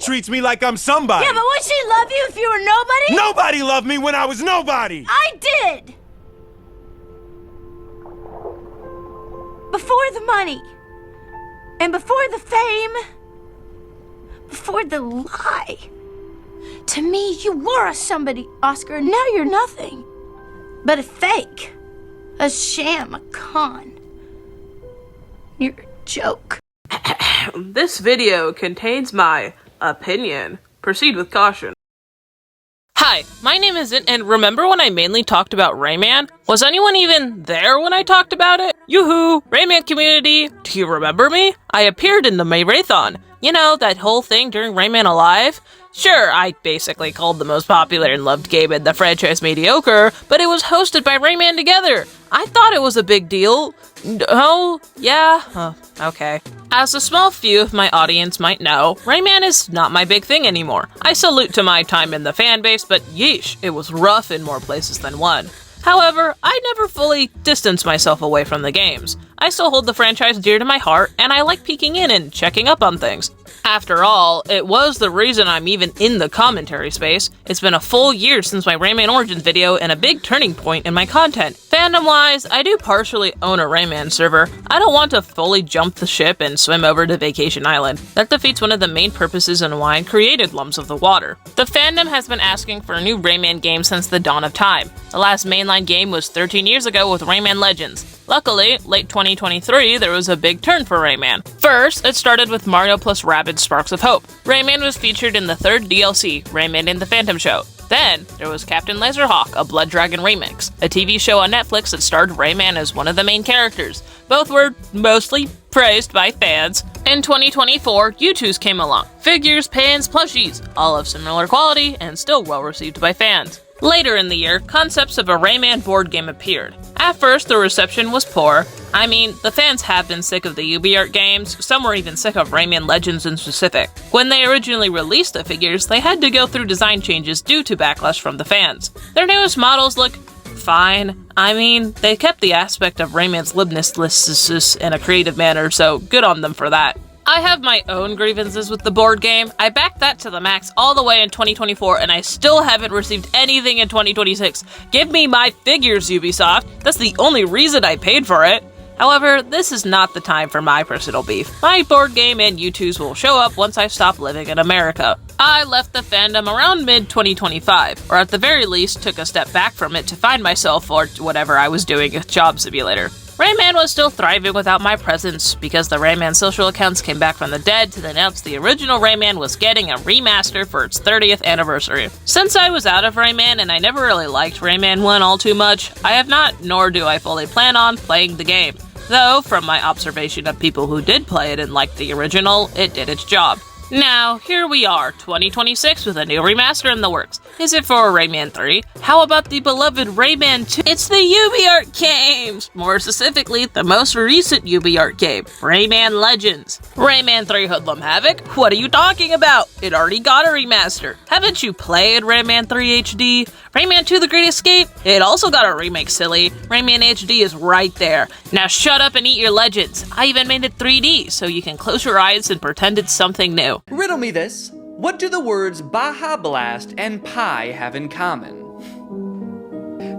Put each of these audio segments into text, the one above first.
treats me like I'm somebody. Yeah, but would she love you if you were nobody? Nobody loved me when I was nobody. I did! Before the money. And before the fame. Before the lie. To me, you were a somebody, Oscar, and now you're nothing. But a fake. A sham, a con. You're a joke. This video contains my opinion. Proceed with caution. Hi, my name is Zynt, and remember when I mainly talked about Rayman? Was anyone even there when I talked about it? Yoo-hoo! Rayman community! Do you remember me? I appeared in the Mayrathon. You know, that whole thing during Rayman Alive? Sure, I basically called the most popular and loved game in the franchise mediocre, but it was hosted by Rayman together. I thought it was a big deal. Oh, yeah? Okay. As a small few of my audience might know, Rayman is not my big thing anymore. I salute to my time in the fanbase, but yeesh, it was rough in more places than one. However, I never fully distanced myself away from the games. I still hold the franchise dear to my heart, and I like peeking in and checking up on things. After all, it was the reason I'm even in the commentary space. It's been a full year since my Rayman Origins video and a big turning point in my content. Fandom-wise, I do partially own a Rayman server. I don't want to fully jump the ship and swim over to Vacation Island. That defeats one of the main purposes in why I created Lumps of the Water. The fandom has been asking for a new Rayman game since the dawn of time. The last mainline game was 13 years ago with Rayman Legends. Luckily, late 2023, there was a big turn for Rayman. First, it started with Mario plus Rabbids Sparks of Hope. Rayman was featured in the third DLC, Rayman in the Phantom Show. Then, there was Captain Laserhawk, a Blood Dragon remix, a TV show on Netflix that starred Rayman as one of the main characters. Both were mostly praised by fans. In 2024, U2s came along. Figures, pins, plushies, all of similar quality and still well received by fans. Later in the year, concepts of a Rayman board game appeared. At first, the reception was poor. I mean, the fans have been sick of the UbiArt games, some were even sick of Rayman Legends in specific. When they originally released the figures, they had to go through design changes due to backlash from the fans. Their newest models look fine. I mean, they kept the aspect of Rayman's libness in a creative manner, so good on them for that. I have my own grievances with the board game. I backed that to the max all the way in 2024 and I still haven't received anything in 2026. Give me my figures, Ubisoft. That's the only reason I paid for it. However, this is not the time for my personal beef. My board game and U2s will show up once I stop living in America. I left the fandom around mid-2025, or at the very least took a step back from it to find myself or whatever I was doing with Job Simulator. Rayman was still thriving without my presence because the Rayman social accounts came back from the dead to announce the original Rayman was getting a remaster for its 30th anniversary. Since I was out of Rayman and I never really liked Rayman 1 all too much, I have not, nor do I fully plan on, playing the game. Though, from my observation of people who did play it and liked the original, it did its job. Now, here we are, 2026 with a new remaster in the works. Is it for Rayman 3? How about the beloved Rayman 2? It's the UbiArt games! More specifically, the most recent UbiArt game, Rayman Legends. Rayman 3 Hoodlum Havoc? What are you talking about? It already got a remaster. Haven't you played Rayman 3 HD? Rayman 2 The Great Escape? It also got a remake, silly. Rayman HD is right there. Now shut up and eat your Legends. I even made it 3D, so you can close your eyes and pretend it's something new. Riddle me this. What do the words Baja Blast and pie have in common?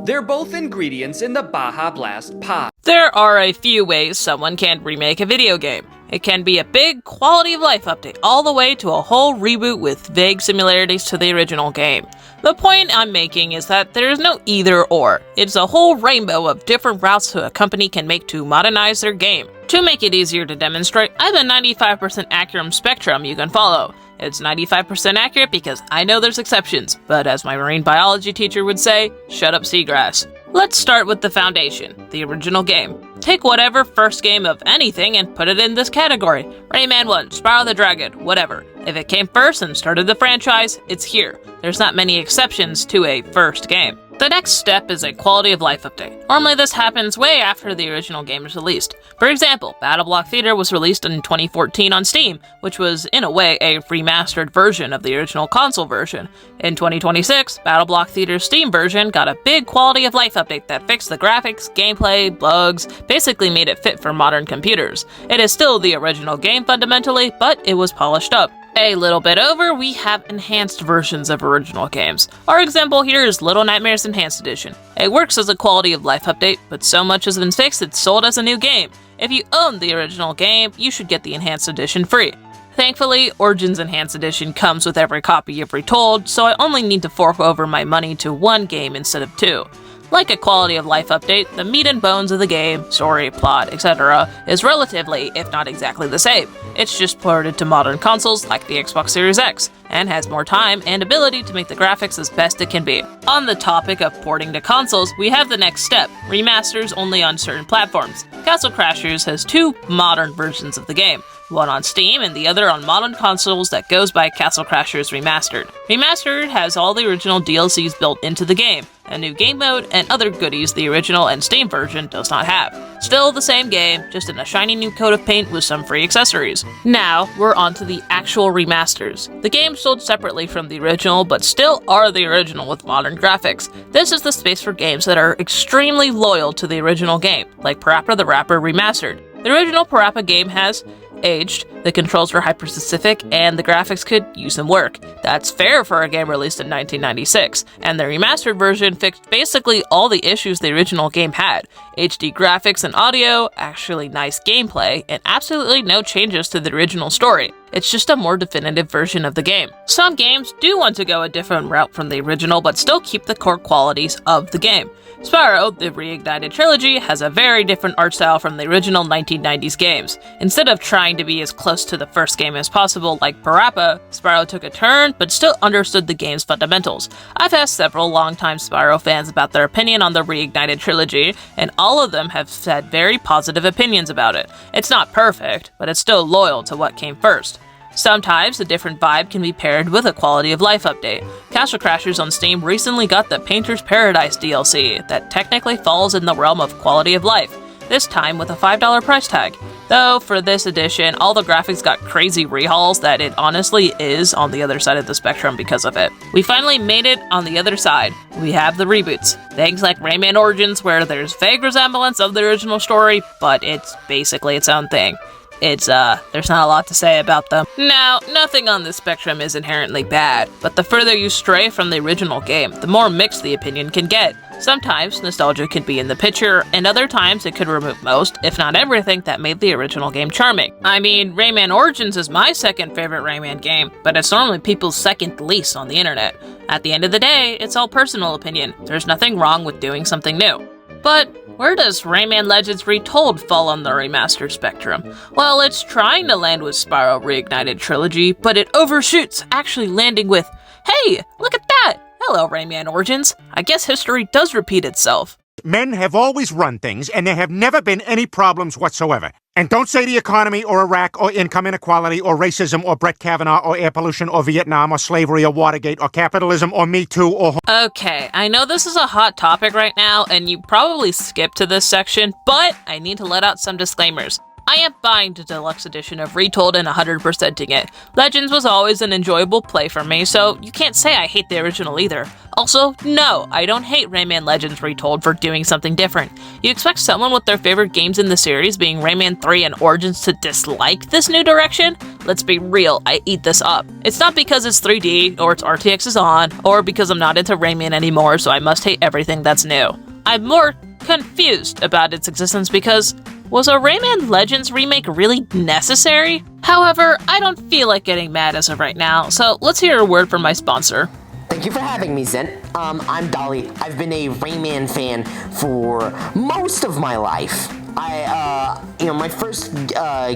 They're both ingredients in the Baja Blast pie. There are a few ways someone can remake a video game. It can be a big quality of life update all the way to a whole reboot with vague similarities to the original game. The point I'm making is that there is no either or. It's a whole rainbow of different routes a company can make to modernize their game. To make it easier to demonstrate, I have a 95% accurate spectrum you can follow. It's 95% accurate because I know there's exceptions, but as my marine biology teacher would say, shut up seagrass. Let's start with the foundation, the original game. Take whatever first game of anything and put it in this category. Rayman 1, Spyro the Dragon, whatever. If it came first and started the franchise, it's here. There's not many exceptions to a first game. The next step is a quality of life update. Normally this happens way after the original game is released. For example, Battle Block Theater was released in 2014 on Steam, which was in a way a remastered version of the original console version. In 2026, Battle Block Theater's Steam version got a big quality of life update that fixed the graphics, gameplay, bugs, basically made it fit for modern computers. It is still the original game fundamentally, but it was polished up. A little bit over, we have enhanced versions of original games. Our example here is Little Nightmares Enhanced Edition. It works as a quality of life update, but so much has been fixed it's sold as a new game. If you own the original game, you should get the Enhanced Edition free. Thankfully, Origins Enhanced Edition comes with every copy of Retold, so I only need to fork over my money to one game instead of two. Like a quality of life update, the meat and bones of the game, story, plot, etc., is relatively, if not exactly the same. It's just ported to modern consoles like the Xbox Series X, and has more time and ability to make the graphics as best it can be. On the topic of porting to consoles, we have the next step, remasters only on certain platforms. Castle Crashers has two modern versions of the game, one on Steam and the other on modern consoles that goes by Castle Crashers Remastered. Remastered has all the original DLCs built into the game, a new game mode, and other goodies the original and Steam version does not have. Still the same game, just in a shiny new coat of paint with some free accessories. Now, we're on to the actual remasters. The game sold separately from the original, but still are the original with modern graphics. This is the space for games that are extremely loyal to the original game, like Parappa the Rapper Remastered. The original Parappa game has aged, the controls were hyper-specific, and the graphics could use some work. That's fair for a game released in 1996, and the remastered version fixed basically all the issues the original game had. HD graphics and audio, actually nice gameplay, and absolutely no changes to the original story. It's just a more definitive version of the game. Some games do want to go a different route from the original, but still keep the core qualities of the game. Spyro, the Reignited trilogy, has a very different art style from the original 1990s games. Instead of trying to be as close to the first game as possible like Parappa, Spyro took a turn, but still understood the game's fundamentals. I've asked several longtime Spyro fans about their opinion on the Reignited trilogy, and all of them have said very positive opinions about it. It's not perfect, but it's still loyal to what came first. Sometimes a different vibe can be paired with a quality of life update. Castle Crashers on Steam recently got the Painter's Paradise DLC that technically falls in the realm of quality of life, this time with a $5 price tag. Though for this edition, all the graphics got crazy rehauls that it honestly is on the other side of the spectrum because of it. We finally made it on the other side. We have the reboots. Things like Rayman Origins where there's vague resemblance of the original story, but it's basically its own thing. There's not a lot to say about them. Now, nothing on this spectrum is inherently bad, but the further you stray from the original game, the more mixed the opinion can get. Sometimes nostalgia can be in the picture, and other times it could remove most, if not everything, that made the original game charming. I mean, Rayman Origins is my second favorite Rayman game, but it's normally people's second least on the internet. At the end of the day, it's all personal opinion. There's nothing wrong with doing something new. But where does Rayman Legends Retold fall on the remastered spectrum? Well, it's trying to land with Spyro Reignited Trilogy, but it overshoots, actually landing with, "Hey, look at that! Hello, Rayman Origins. I guess history does repeat itself." Men have always run things, and there have never been any problems whatsoever. And don't say the economy or Iraq or income inequality or racism or Brett Kavanaugh or air pollution or Vietnam or slavery or Watergate or capitalism or Me Too or... Okay, I know this is a hot topic right now, and you probably skipped to this section, but I need to let out some disclaimers. I am buying the deluxe edition of Retold and 100%ing it. Legends was always an enjoyable play for me, so you can't say I hate the original either. Also, no, I don't hate Rayman Legends Retold for doing something different. You expect someone with their favorite games in the series, being Rayman 3 and Origins, to dislike this new direction? Let's be real, I eat this up. It's not because it's 3D, or its RTX is on, or because I'm not into Rayman anymore, so I must hate everything that's new. I'm more confused about its existence because, was a Rayman Legends remake really necessary? However, I don't feel like getting mad as of right now, so let's hear a word from my sponsor. Thank you for having me, Zynt. I'm Dolly. I've been a Rayman fan for most of my life. My first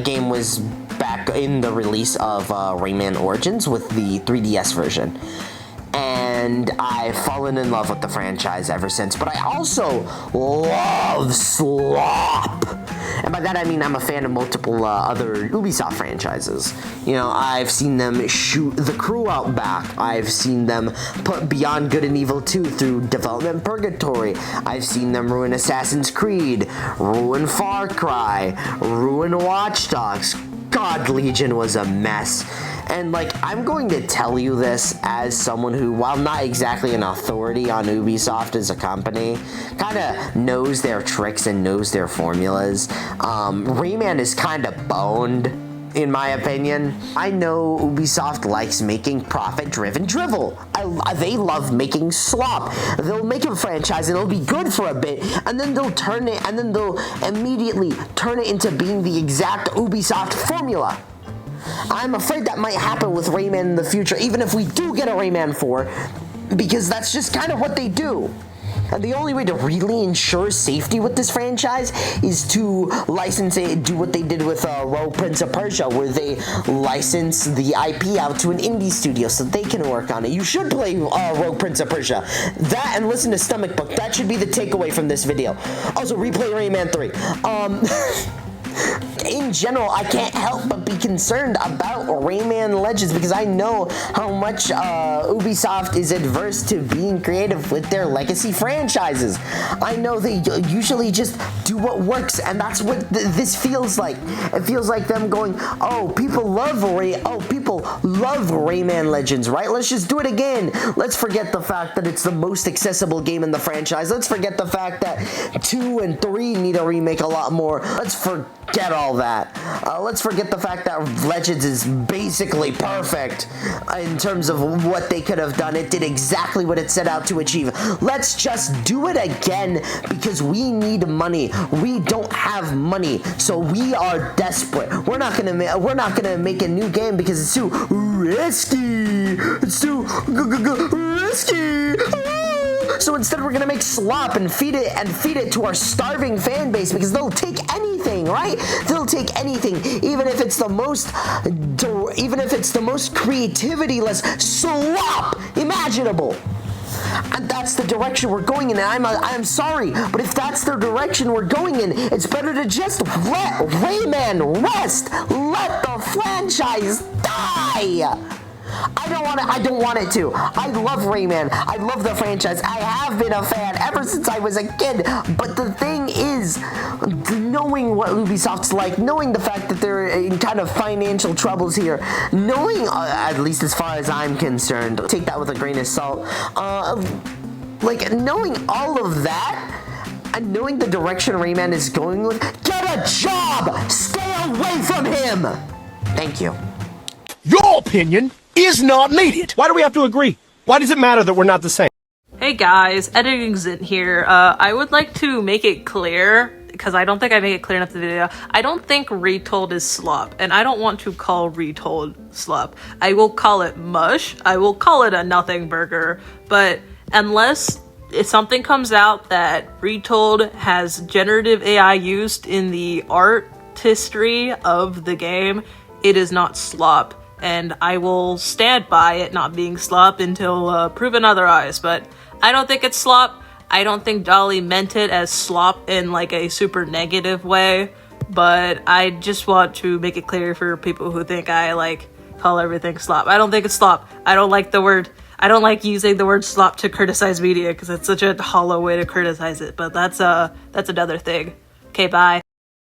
game was back in the release of Rayman Origins with the 3DS version. And I've fallen in love with the franchise ever since, but I also love slop. And by that I mean I'm a fan of multiple other Ubisoft franchises. You know, I've seen them shoot The Crew out back. I've seen them put Beyond Good and Evil 2 through development purgatory. I've seen them ruin Assassin's Creed, ruin Far Cry, ruin Watch Dogs. God, Legion was a mess. And, I'm going to tell you this as someone who, while not exactly an authority on Ubisoft as a company, kind of knows their tricks and knows their formulas. Rayman is kind of boned. in my opinion. I know Ubisoft likes making profit-driven drivel. They love making slop. They'll make a franchise and it'll be good for a bit, and then they'll turn it, and then they'll immediately turn it into being the exact Ubisoft formula. I'm afraid that might happen with Rayman in the future, even if we do get a Rayman 4, because that's just kind of what they do. And the only way to really ensure safety with this franchise is to license it, do what they did with Rogue Prince of Persia, where they license the IP out to an indie studio so they can work on it. You should play Rogue Prince of Persia. That and listen to Stomach Book. That should be the takeaway from this video. Also, replay Rayman 3. In general, I can't help but be concerned about Rayman Legends because I know how much Ubisoft is adverse to being creative with their legacy franchises. I know they usually just do what works, and that's what this feels like. It feels like them going, oh, people love Rayman Legends, right? Let's just do it again. Let's forget the fact that it's the most accessible game in the franchise. Let's forget the fact that 2 and 3 need a remake a lot more. Let's forget all that. Let's forget the fact that Legends is basically perfect in terms of what they could have done. It did exactly what it set out to achieve. Let's just do it again because we need money. We don't have money, so we are desperate. We're not gonna make a new game because it's too risky. It's too risky. So instead we're gonna make slop and feed it to our starving fan base because they'll take anything, right? They'll take anything, even if it's the most creativity-less slop imaginable. And that's the direction we're going in. And I'm sorry, but if that's the direction we're going in, it's better to just let Rayman rest. Let the franchise die. I don't want it to. I love Rayman. I love the franchise. I have been a fan ever since I was a kid. But the thing is, knowing what Ubisoft's like, knowing the fact that they're in kind of financial troubles here, knowing, at least as far as I'm concerned, take that with a grain of salt, like knowing all of that, and knowing the direction Rayman is going with, get a job! Stay away from him! Thank you. Your opinion is not needed. Why do we have to agree? Why does it matter that we're not the same? Hey guys, editing Zynt here. I would like to make it clear, because I don't think I made it clear enough in the video, I don't think Retold is slop, and I don't want to call Retold slop. I will call it mush, I will call it a nothing burger, but unless if something comes out that Retold has generative AI used in the artistry of the game, it is not slop. And I will stand by it not being slop until proven otherwise, but I don't think it's slop. I don't think Dolly meant it as slop in like a super negative way, but I just want to make it clear for people who think I like call everything slop. I don't think it's slop. I don't like using the word slop to criticize media because it's such a hollow way to criticize it, but that's another thing. Okay, bye.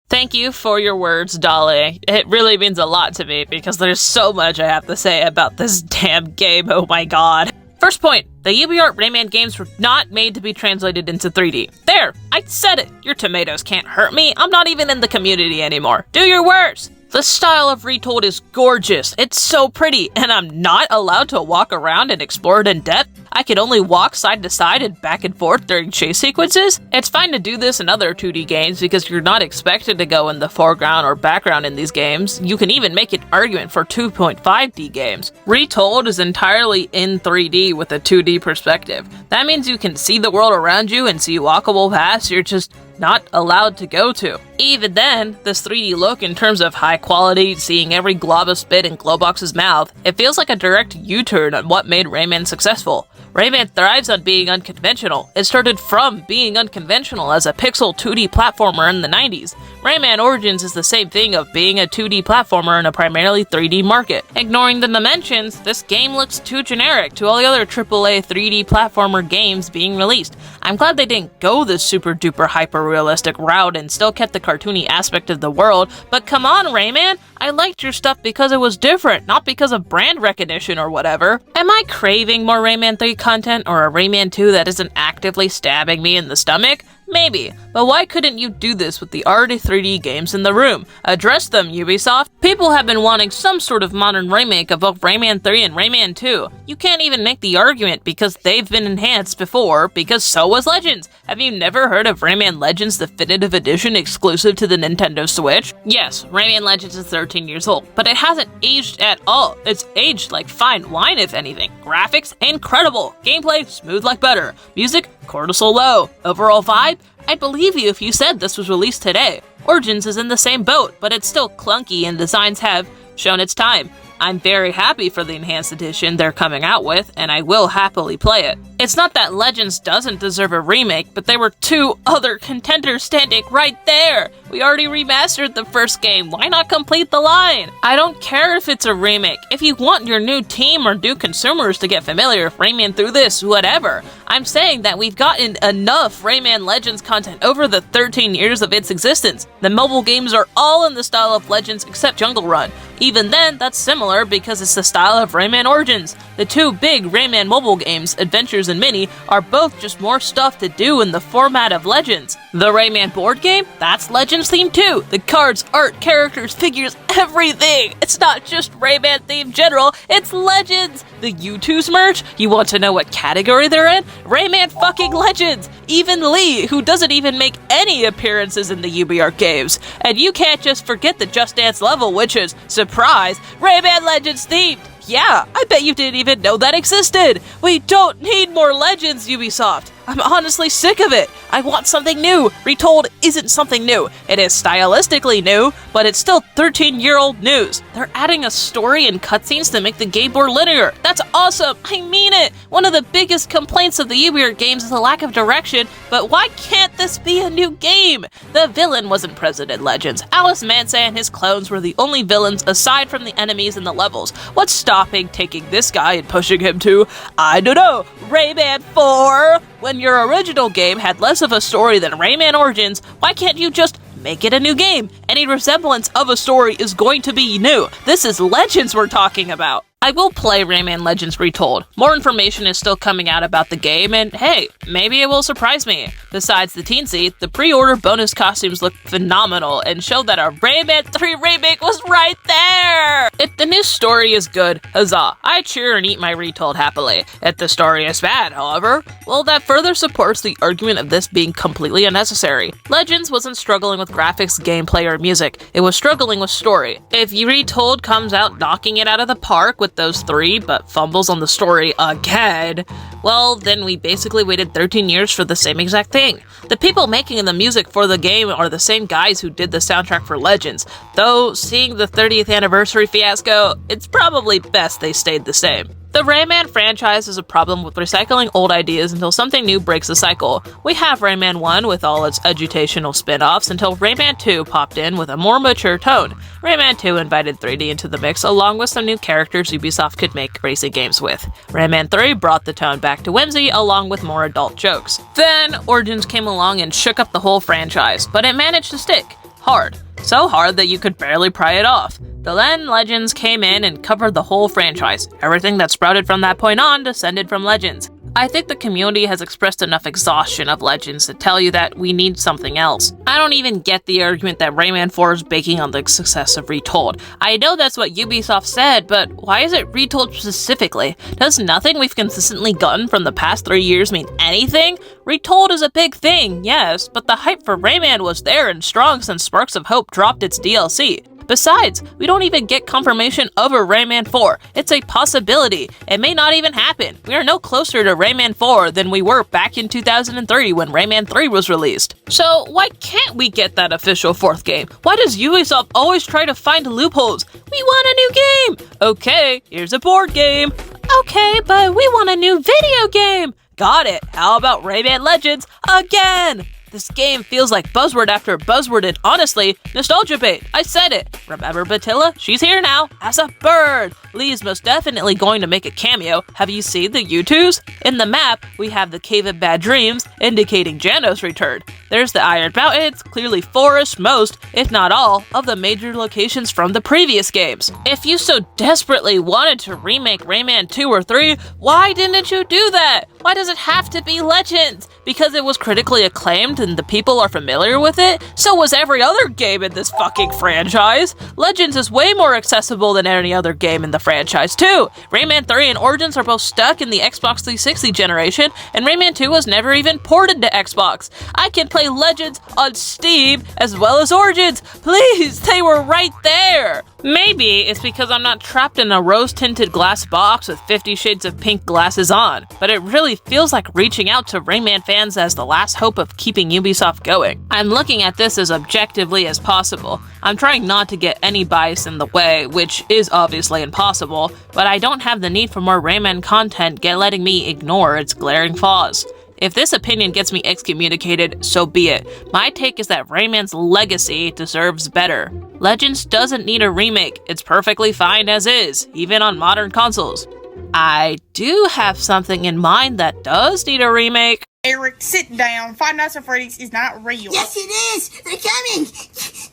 Thank you for your words, Dolly. It really means a lot to me because there's so much I have to say about this damn game, oh my god. First point, the UbiArt Rayman games were not made to be translated into 3D. There, I said it. Your tomatoes can't hurt me. I'm not even in the community anymore. Do your worst. The style of Retold is gorgeous. It's so pretty, and I'm not allowed to walk around and explore it in depth. I can only walk side to side and back and forth during chase sequences. It's fine to do this in other 2D games because you're not expected to go in the foreground or background in these games. You can even make an argument for 2.5D games. Retold is entirely in 3D with a 2D perspective. That means you can see the world around you and see walkable paths you're just not allowed to go to. Even then, this 3D look in terms of high quality, seeing every glob of spit in Glowbox's mouth, it feels like a direct U-turn on what made Rayman successful. Rayman thrives on being unconventional. It started from being unconventional as a pixel 2D platformer in the 90s. Rayman Origins is the same thing of being a 2D platformer in a primarily 3D market. Ignoring the dimensions, this game looks too generic to all the other AAA 3D platformer games being released. I'm glad they didn't go this super duper hyper realistic route and still kept the cartoony aspect of the world, but come on Rayman, I liked your stuff because it was different, not because of brand recognition or whatever. Am I craving more Rayman 3 content or a Rayman 2 that isn't actively stabbing me in the stomach? Maybe, but why couldn't you do this with the already 3D games in the room? Address them, Ubisoft. People have been wanting some sort of modern remake of both Rayman 3 and Rayman 2. You can't even make the argument because they've been enhanced before, because so was Legends. Have you never heard of Rayman Legends Definitive Edition exclusive to the Nintendo Switch? Yes, Rayman Legends is 13 years old, but it hasn't aged at all. It's aged like fine wine, if anything. Graphics, incredible. Gameplay, smooth like butter. Music, cortisol low. Overall vibe, I'd believe you if you said this was released today. Origins is in the same boat, but it's still clunky and designs have shown its time. I'm very happy for the enhanced edition they're coming out with, and I will happily play it. It's not that Legends doesn't deserve a remake, but there were two other contenders standing right there! We already remastered the first game, why not complete the line? I don't care if it's a remake. If you want your new team or new consumers to get familiar with Rayman through this, whatever. I'm saying that we've gotten enough Rayman Legends content over the 13 years of its existence. The mobile games are all in the style of Legends except Jungle Run. Even then, that's similar because it's the style of Rayman Origins. The two big Rayman mobile games, Adventures and Mini, are both just more stuff to do in the format of Legends. The Rayman board game? That's Legends themed too. The cards, art, characters, figures, everything. It's not just Rayman themed general, it's Legends. The U2's merch? You want to know what category they're in? Rayman fucking Legends! Even Lee, who doesn't even make any appearances in the UBR games. And you can't just forget the Just Dance level, which is, surprise, Rayman Legends themed! Yeah, I bet you didn't even know that existed! We don't need more Legends, Ubisoft! I'm honestly sick of it! I want something new! Retold isn't something new. It is stylistically new, but it's still 13-year-old news. They're adding a story and cutscenes to make the game more linear. That's awesome! I mean it! One of the biggest complaints of the UBR games is the lack of direction, but why can't this be a new game? The villain wasn't present in Legends. Alice Mansa and his clones were the only villains aside from the enemies in the levels. What's stopping taking this guy and pushing him to, I don't know, Rayman 4? When your original game had less of a story than Rayman Origins, why can't you just make it a new game? Any resemblance of a story is going to be new. This is Legends we're talking about. I will play Rayman Legends Retold. More information is still coming out about the game, and hey, maybe it will surprise me. Besides the teensy, the pre-order bonus costumes look phenomenal and show that a Rayman 3 remake was right there! If the new story is good, huzzah, I cheer and eat my Retold happily. If the story is bad, however, well, that further supports the argument of this being completely unnecessary. Legends wasn't struggling with graphics, gameplay, or music. It was struggling with story. If Retold comes out knocking it out of the park with those three, but fumbles on the story again, well, then we basically waited 13 years for the same exact thing. The people making the music for the game are the same guys who did the soundtrack for Legends, though seeing the 30th anniversary fiasco, it's probably best they stayed the same. The Rayman franchise is a problem with recycling old ideas until something new breaks the cycle. We have Rayman 1 with all its edutational spin-offs until Rayman 2 popped in with a more mature tone. Rayman 2 invited 3D into the mix along with some new characters Ubisoft could make racing games with. Rayman 3 brought the tone back to whimsy along with more adult jokes. Then Origins came along and shook up the whole franchise, but it managed to stick. Hard. So hard that you could barely pry it off. The then Legends came in and covered the whole franchise. Everything that sprouted from that point on descended from Legends. I think the community has expressed enough exhaustion of Legends to tell you that we need something else. I don't even get the argument that Rayman 4 is baking on the success of Retold. I know that's what Ubisoft said, but why is it Retold specifically? Does nothing we've consistently gotten from the past 3 years mean anything? Retold is a big thing, yes, but the hype for Rayman was there and strong since Sparks of Hope dropped its DLC. Besides, we don't even get confirmation of a Rayman 4. It's a possibility. It may not even happen. We are no closer to Rayman 4 than we were back in 2003 when Rayman 3 was released. So why can't we get that official 4th game? Why does Ubisoft always try to find loopholes? We want a new game! Okay, here's a board game. Okay, but we want a new video game! Got it! How about Rayman Legends again? This game feels like buzzword after buzzword and honestly, nostalgia bait. I said it. Remember Batilla? She's here now, as a bird. Lee's most definitely going to make a cameo. Have you seen the U2s? In the map, we have the Cave of Bad Dreams, indicating Janos returned. There's the Iron Mountains, clearly forest most, if not all, of the major locations from the previous games. If you so desperately wanted to remake Rayman 2 or 3, why didn't you do that? Why does it have to be Legends? because it was critically acclaimed and the people are familiar with it, so was every other game in this fucking franchise. Legends is way more accessible than any other game in the franchise too. Rayman 3 and Origins are both stuck in the Xbox 360 generation, and Rayman 2 was never even ported to Xbox. I can play Legends on Steam as well as Origins. Please, they were right there. Maybe it's because I'm not trapped in a rose-tinted glass box with 50 shades of pink glasses on, but it really feels like reaching out to Rayman fans as the last hope of keeping Ubisoft going. I'm looking at this as objectively as possible. I'm trying not to get any bias in the way, which is obviously impossible, but I don't have the need for more Rayman content letting me ignore its glaring flaws. If this opinion gets me excommunicated, so be it. My take is that Rayman's legacy deserves better. Legends doesn't need a remake, it's perfectly fine as is, even on modern consoles. I do have something in mind that does need a remake. Eric, sit down. Five Nights at Freddy's is not real. Yes, it is! They're coming!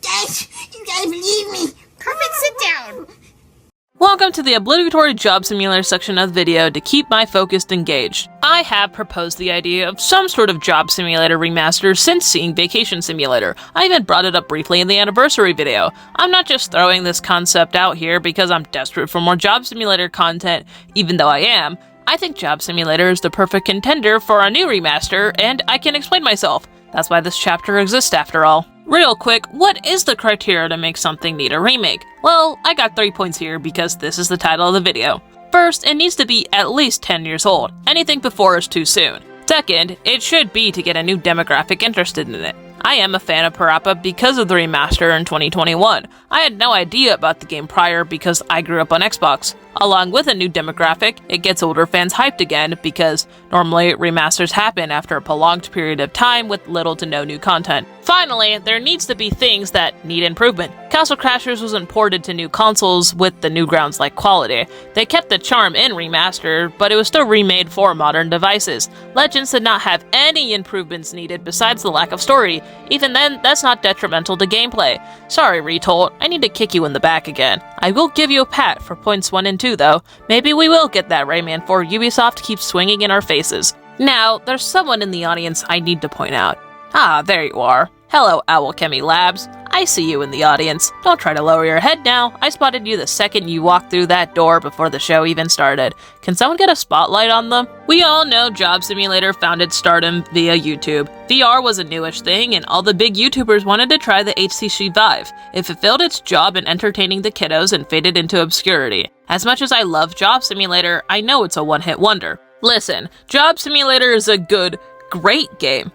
Guys, you gotta believe me! Kermit, sit down! Welcome to the obligatory job simulator section of the video to keep my focus engaged. I have proposed the idea of some sort of job simulator remaster since seeing Vacation Simulator. I even brought it up briefly in the anniversary video. I'm not just throwing this concept out here because I'm desperate for more job simulator content, even though I am. I think Job Simulator is the perfect contender for a new remaster, and I can explain myself. That's why this chapter exists after all. Real quick, what is the criteria to make something need a remake? Well, I got 3 points here because this is the title of the video. First, it needs to be at least 10 years old. Anything before is too soon. Second, it should be to get a new demographic interested in it. I am a fan of Parappa because of the remaster in 2021. I had no idea about the game prior because I grew up on Xbox. Along with a new demographic, it gets older fans hyped again because normally remasters happen after a prolonged period of time with little to no new content. Finally, there needs to be things that need improvement. Castle Crashers wasn't ported to new consoles with the Newgrounds-like quality. They kept the charm in remaster, but it was still remade for modern devices. Legends did not have any improvements needed besides the lack of story. Even then, that's not detrimental to gameplay. Sorry, Retold, I need to kick you in the back again. I will give you a pat for points 1 and 2 though. Maybe we will get that Rayman 4 Ubisoft keeps swinging in our faces. Now, there's someone in the audience I need to point out. Ah, there you are. Hello, Owlchemy Labs. I see you in the audience. Don't try to lower your head now. I spotted you the second you walked through that door before the show even started. Can someone get a spotlight on them? We all know Job Simulator found its stardom via YouTube. VR was a newish thing, and all the big YouTubers wanted to try the HTC Vive. It fulfilled its job in entertaining the kiddos and faded into obscurity. As much as I love Job Simulator, I know it's a one-hit wonder. Listen, Job Simulator is a good, great game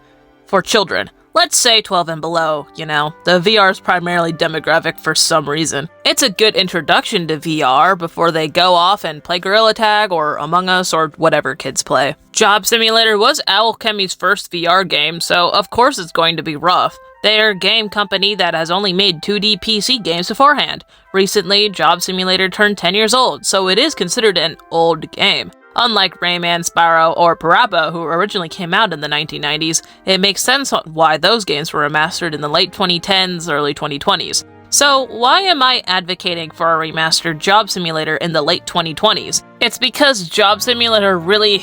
for children. Let's say 12 and below, you know. The VR is primarily demographic for some reason. It's a good introduction to VR before they go off and play Gorilla Tag or Among Us or whatever kids play. Job Simulator was Owlchemy's first VR game, so of course it's going to be rough. They're a game company that has only made 2D PC games beforehand. Recently, Job Simulator turned 10 years old, so it is considered an old game. Unlike Rayman, Spyro, or Parappa, who originally came out in the 1990s, it makes sense why those games were remastered in the late 2010s, early 2020s. So why am I advocating for a remastered Job Simulator in the late 2020s? It's because Job Simulator really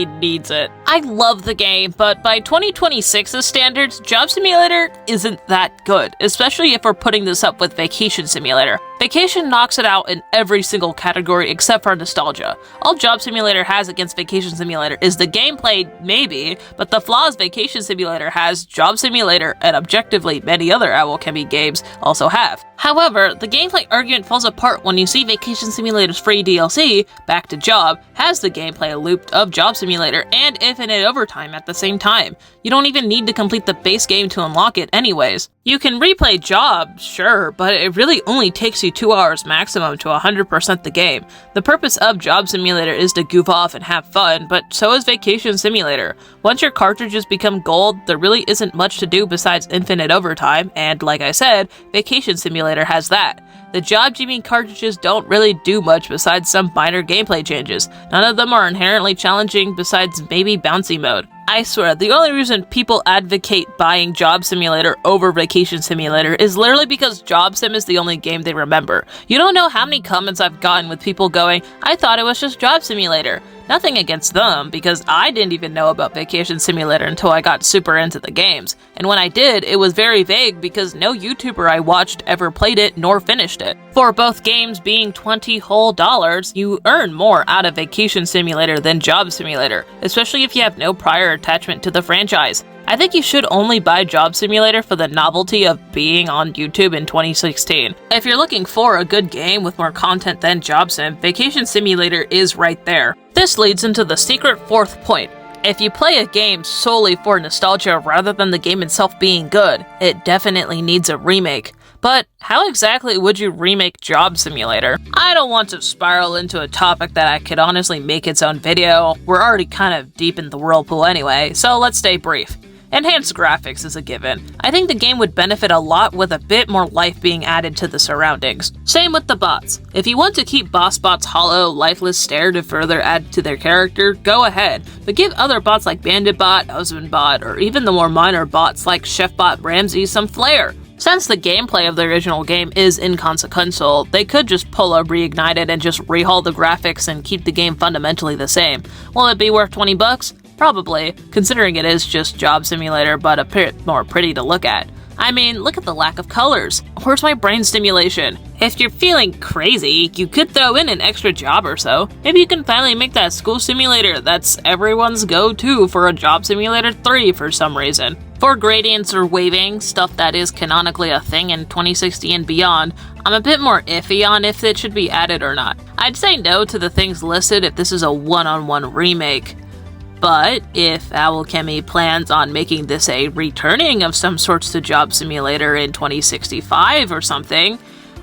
needs it. I love the game, but by 2026's standards, Job Simulator isn't that good, especially if we're putting this up with Vacation Simulator. Vacation knocks it out in every single category except for nostalgia. All Job Simulator has against Vacation Simulator is the gameplay, maybe, but the flaws Vacation Simulator has, Job Simulator, and objectively many other Owlchemy games also have. However, the gameplay argument falls apart when you see Vacation Simulator's free DLC, Back to Job, has the gameplay loop of Job Simulator and infinite overtime at the same time. You don't even need to complete the base game to unlock it anyways. You can replay Job, sure, but it really only takes you 2 hours maximum to 100% the game. The purpose of Job Simulator is to goof off and have fun, but so is Vacation Simulator. Once your cartridges become gold, there really isn't much to do besides infinite overtime, and like I said, Vacation Simulator has that. The Job Jimmy cartridges don't really do much besides some minor gameplay changes. None of them are inherently challenging besides maybe bouncy mode. I swear, the only reason people advocate buying Job Simulator over Vacation Simulator is literally because Job Sim is the only game they remember. You don't know how many comments I've gotten with people going, I thought it was just Job Simulator. Nothing against them, because I didn't even know about Vacation Simulator until I got super into the games. And when I did, it was very vague because no YouTuber I watched ever played it nor finished it. For both games being $20 whole, you earn more out of Vacation Simulator than Job Simulator, especially if you have no prior attachment to the franchise. I think you should only buy Job Simulator for the novelty of being on YouTube in 2016. If you're looking for a good game with more content than Job Sim, Vacation Simulator is right there. This leads into the secret fourth point. If you play a game solely for nostalgia rather than the game itself being good, it definitely needs a remake. But how exactly would you remake Job Simulator? I don't want to spiral into a topic that I could honestly make its own video. We're already kind of deep in the whirlpool anyway, so let's stay brief. Enhanced graphics is a given. I think the game would benefit a lot with a bit more life being added to the surroundings. Same with the bots. If you want to keep boss bots hollow, lifeless stare to further add to their character, go ahead, but give other bots like Bandit Bot, Husband Bot, or even the more minor bots like Chef Bot Ramsey some flair. Since the gameplay of the original game is inconsequential, they could just pull a Reignited and just rehaul the graphics and keep the game fundamentally the same. Will it be worth $20? Probably, considering it is just Job Simulator but a bit more pretty to look at. I mean, look at the lack of colors. Where's my brain stimulation? If you're feeling crazy, you could throw in an extra job or so. Maybe you can finally make that school simulator that's everyone's go-to for a Job Simulator 3 for some reason. For gradients or waving, stuff that is canonically a thing in 2060 and beyond, I'm a bit more iffy on if it should be added or not. I'd say no to the things listed if this is a one-on-one remake. But if Owlchemy plans on making this a returning of some sorts to Job Simulator in 2065 or something,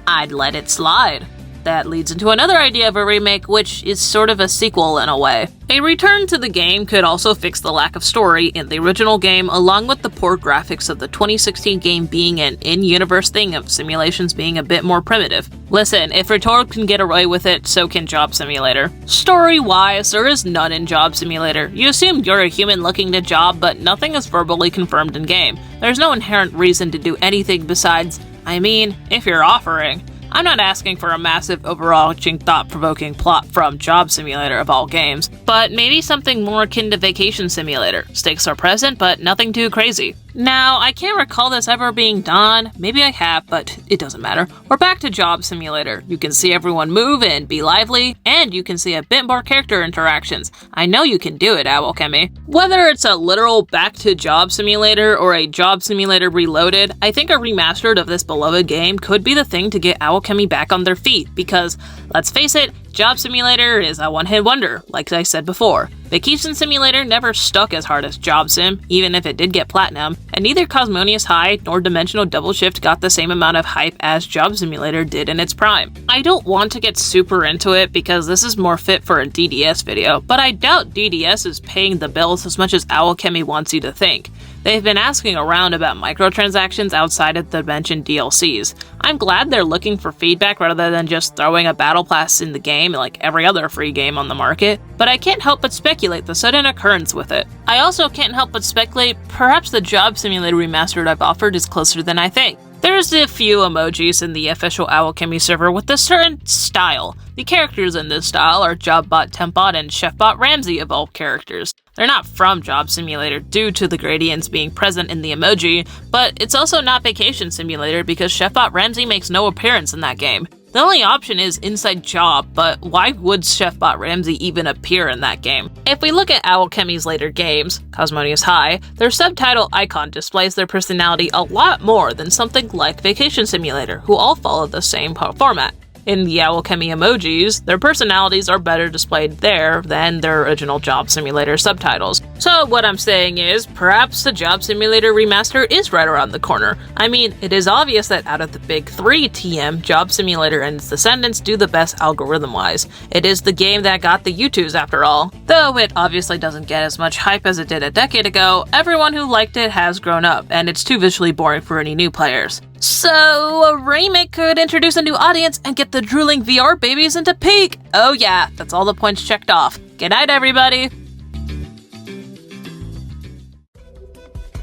I'd let it slide. That leads into another idea of a remake, which is sort of a sequel in a way. A return to the game could also fix the lack of story in the original game, along with the poor graphics of the 2016 game being an in-universe thing of simulations being a bit more primitive. Listen, if Retold can get away with it, so can Job Simulator. Story-wise, there is none in Job Simulator. You assume you're a human looking to job, but nothing is verbally confirmed in-game. There's no inherent reason to do anything besides, I mean, if you're offering. I'm not asking for a massive, overarching, thought-provoking plot from Job Simulator of all games, but maybe something more akin to Vacation Simulator. Stakes are present, but nothing too crazy. Now, I can't recall this ever being done. Maybe I have, but it doesn't matter. We're back to Job Simulator. You can see everyone move and be lively, and you can see a bit more character interactions. I know you can do it, Owlchemy. Whether it's a literal back to Job Simulator or a Job Simulator Reloaded, I think a remastered of this beloved game could be the thing to get Owlchemy back on their feet, because, let's face it, Job Simulator is a one-hit wonder, like I said before. Vacation Simulator never stuck as hard as Job Sim, even if it did get platinum, and neither Cosmonious High nor Dimensional Double Shift got the same amount of hype as Job Simulator did in its prime. I don't want to get super into it because this is more fit for a DDS video, but I doubt DDS is paying the bills as much as Owlchemy wants you to think. They've been asking around about microtransactions outside of the mentioned DLCs. I'm glad they're looking for feedback rather than just throwing a battle pass in the game like every other free game on the market, but I can't help but speculate the sudden occurrence with it. I also can't help but speculate perhaps the Job Simulator Remastered I've offered is closer than I think. There's a few emojis in the official Owlchemy server with a certain style. The characters in this style are JobBot, TempBot, and ChefBot Ramsey of all characters. They're not from Job Simulator due to the gradients being present in the emoji, but it's also not Vacation Simulator because ChefBot Ramsey makes no appearance in that game. The only option is Inside Job, but why would ChefBot Ramsey even appear in that game? If we look at Owlchemy's later games, Cosmonious High, their subtitle icon displays their personality a lot more than something like Vacation Simulator, who all follow the same format. In the Owlchemy emojis, their personalities are better displayed there than their original Job Simulator subtitles. So what I'm saying is, perhaps the Job Simulator remaster is right around the corner. I mean, it is obvious that out of the big three TM, Job Simulator and its descendants do the best algorithm-wise. It is the game that got the U2s after all. Though it obviously doesn't get as much hype as it did a decade ago, everyone who liked it has grown up, and it's too visually boring for any new players. So, a remake could introduce a new audience and get the drooling VR babies into peak! Oh yeah, that's all the points checked off. Good night, everybody!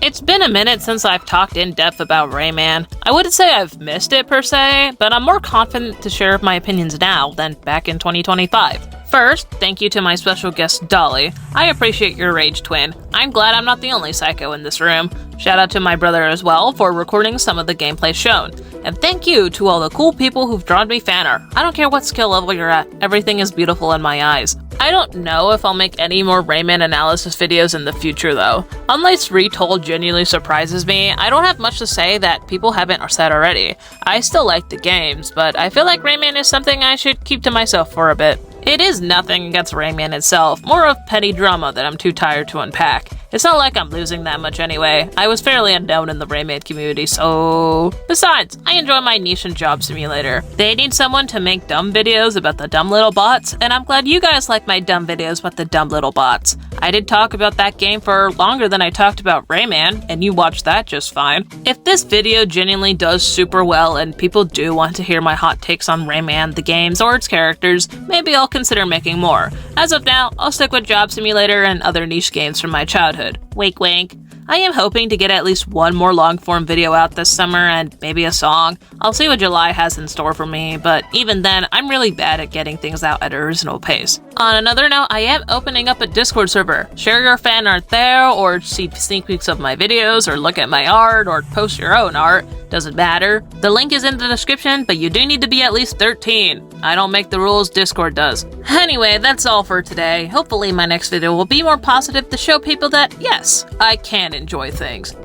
It's been a minute since I've talked in depth about Rayman. I wouldn't say I've missed it per se, but I'm more confident to share my opinions now than back in 2025. First, thank you to my special guest Dolly. I appreciate your rage twin. I'm glad I'm not the only psycho in this room. Shout out to my brother as well for recording some of the gameplay shown. And thank you to all the cool people who've drawn me fan art. I don't care what skill level you're at, everything is beautiful in my eyes. I don't know if I'll make any more Rayman analysis videos in the future though. Unless Retold genuinely surprises me, I don't have much to say that people haven't said already. I still like the games, but I feel like Rayman is something I should keep to myself for a bit. It is nothing against Rayman itself, more of petty drama that I'm too tired to unpack. It's not like I'm losing that much anyway. I was fairly unknown in the Remake community, so... Besides, I enjoy my niche in Job Simulator. They need someone to make dumb videos about the dumb little bots, and I'm glad you guys like my dumb videos about the dumb little bots. I did talk about that game for longer than I talked about Rayman, and you watched that just fine. If this video genuinely does super well and people do want to hear my hot takes on Rayman, the games, or its characters, maybe I'll consider making more. As of now, I'll stick with Job Simulator and other niche games from my childhood. Wink wink. I am hoping to get at least one more long-form video out this summer and maybe a song. I'll see what July has in store for me, but even then, I'm really bad at getting things out at a reasonable pace. On another note, I am opening up a Discord server. Share your fan art there, or see sneak peeks of my videos, or look at my art, or post your own art. Doesn't matter. The link is in the description, but you do need to be at least 13. I don't make the rules, Discord does. Anyway, that's all for today. Hopefully my next video will be more positive to show people that, yes, I can enjoy things.